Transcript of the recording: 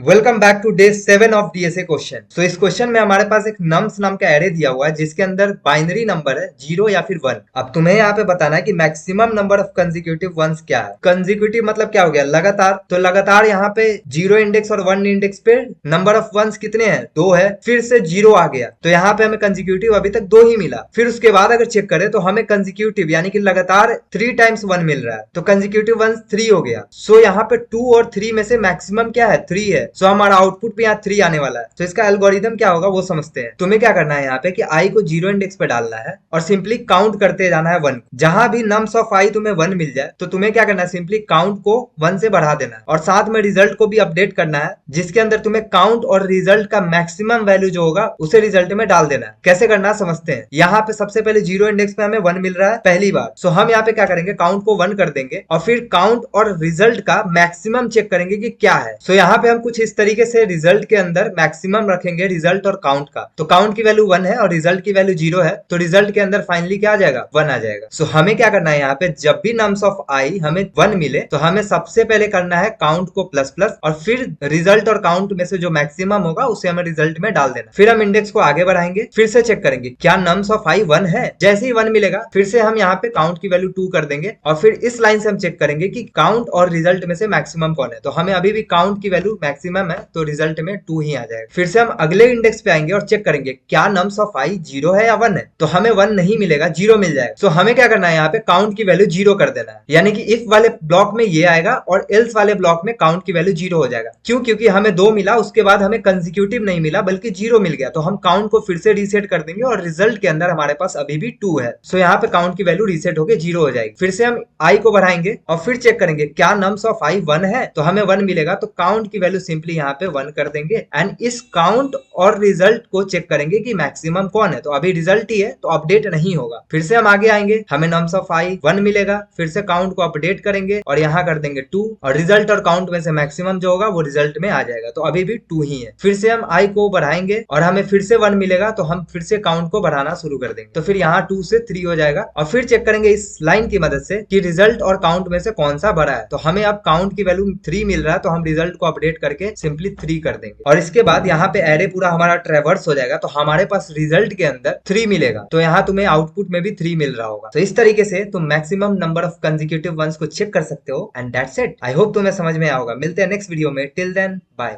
Welcome back to day 7 of DSA question. So इस question में हमारे पास एक नम्स नाम का एरे दिया हुआ है जिसके अंदर बाइनरी नंबर है 0 या फिर 1। अब तुम्हें यहाँ पे बताना है कि maximum number of consecutive ones क्या है। कंसेक्यूटिव मतलब क्या हो गया, लगातार। तो लगातार यहाँ पे 0 इंडेक्स और 1 इंडेक्स पे नंबर ऑफ वंस कितने हैं, 2 है। फिर से 0 आ गया तो यहाँ पे हमें कंसेक्यूटिव अभी तक 2 ही मिला। फिर उसके बाद अगर चेक करें तो हमें कंसेक्यूटिव यानी कि लगातार 3 टाइम्स 1 मिल रहा है, तो कंसेक्यूटिव वंस 3 हो गया। सो यहाँ पे 2 और 3 में से मैक्सिमम क्या है, 3 है। सो हमारा आउटपुट भी यहाँ 3 आने वाला है। तो इसका एल्गोरिदम क्या होगा वो समझते हैं। तुम्हें क्या करना है यहाँ पे कि आई को 0 इंडेक्स पे डालना है और सिंपली काउंट करते जाना है 1। जहां भी नम्स ऑफ आई तुम्हें 1 मिल जाए तो तुम्हें क्या करना है, सिंपली काउंट को 1 से बढ़ा देना है और साथ में रिजल्ट को भी अपडेट करना है, जिसके अंदर तुम्हें काउंट और रिजल्ट का मैक्सिमम वैल्यू जो होगा उसे रिजल्ट में डाल देना है। कैसे करना है समझते हैं। यहाँ पे सबसे पहले 0 इंडेक्स पे हमें 1 मिल रहा है पहली बार। सो हम यहाँ पे क्या करेंगे, काउंट को 1 कर देंगे और फिर काउंट और रिजल्ट का मैक्सिमम चेक करेंगे कि क्या है। सो यहाँ पे हम कुछ इस तरीके से रिजल्ट के अंदर मैक्सिमम रखेंगे, रिजल्ट और काउंट का। तो काउंट की वैल्यू 1 है और रिजल्ट की वैल्यू 0 है, तो रिजल्ट के अंदर फाइनली क्या आ जाएगा, 1 आ जाएगा। सो हमें क्या करना है यहाँ पे, जब भी नम्स ऑफ आई हमें 1 मिले तो हमें सबसे पहले करना है काउंट को प्लस प्लस और फिर रिजल्ट और काउंट में से जो मैक्सिमम होगा उसे हमें रिजल्ट में डाल देना। फिर हम इंडेक्स को आगे बढ़ाएंगे, फिर से चेक करेंगे क्या नम्स ऑफ आई 1 है। जैसे ही 1 मिलेगा फिर से हम यहाँ पे काउंट की वैल्यू 2 कर देंगे और फिर इस लाइन से हम चेक करेंगे कि काउंट और रिजल्ट में से मैक्सिमम कौन है। तो हमें अभी भी काउंट की वैल्यू मैक्सिमम है तो रिजल्ट में 2 ही आ जाएगा। फिर से हम अगले इंडेक्स पे आएंगे और चेक करेंगे क्या नम्स ऑफ आई 0 है या 1 है। तो हमें 1 नहीं मिलेगा, 0 मिल जाएगा। सो हमें क्या करना है, यहाँ पे काउंट की वैल्यू 0 कर देना है, यानी कि इफ वाले ब्लॉक में ये आएगा और एल्स वाले ब्लॉक में काउंट की वैल्यू 0 हो जाएगा। क्यों, क्योंकि हमें 2 मिला, उसके बाद हमें कंसेक्यूटिव नहीं मिला बल्कि 0 मिल गया। तो हम काउंट को फिर से रीसेट कर देंगे और रिजल्ट के अंदर हमारे पास अभी भी 2 है। सो यहाँ पे काउंट की वैल्यू रीसेट होकर 0 हो जाएगी। फिर से हम आई को बढ़ाएंगे और फिर चेक करेंगे क्या नम्स ऑफ आई 1 है। तो हमें 1 मिलेगा, तो काउंट की वैल्यू सिंपली यहाँ पे 1 कर देंगे एंड इस काउंट और रिजल्ट को चेक करेंगे कि मैक्सिमम कौन है। तो अभी रिजल्ट ही है तो अपडेट नहीं होगा। फिर से हम आगे आएंगे, हमें नम्स ऑफ आई 1 मिलेगा, फिर से काउंट को अपडेट करेंगे और यहाँ कर देंगे 2 और रिजल्ट और काउंट में से मैक्सिमम जो होगा वो रिजल्ट में आ जाएगा। तो अभी भी 2 ही है। फिर से हम आई को बढ़ाएंगे और हमें फिर से 1 मिलेगा, तो हम फिर से काउंट को बढ़ाना शुरू कर देंगे। तो फिर यहाँ 2 से 3 हो जाएगा और फिर चेक करेंगे इस लाइन की मदद से कि रिजल्ट और काउंट में से कौन सा बड़ा है। तो हमें अब काउंट की वैल्यू 3 मिल रहा है, तो हम रिजल्ट को अपडेट करके सिंपली 3 कर देंगे और इसके बाद यहाँ पे एरे पूरा हमारा ट्रेवर्स हो जाएगा। तो हमारे पास रिजल्ट के अंदर 3 मिलेगा, तो यहाँ तुम्हें आउटपुट में भी 3 मिल रहा होगा। तो इस तरीके से तुम maximum number of consecutive ones को चेक कर सकते हो and that's it. I hope तुम्हें समझ में आया होगा। मिलते हैं नेक्स्ट वीडियो में। Till then bye.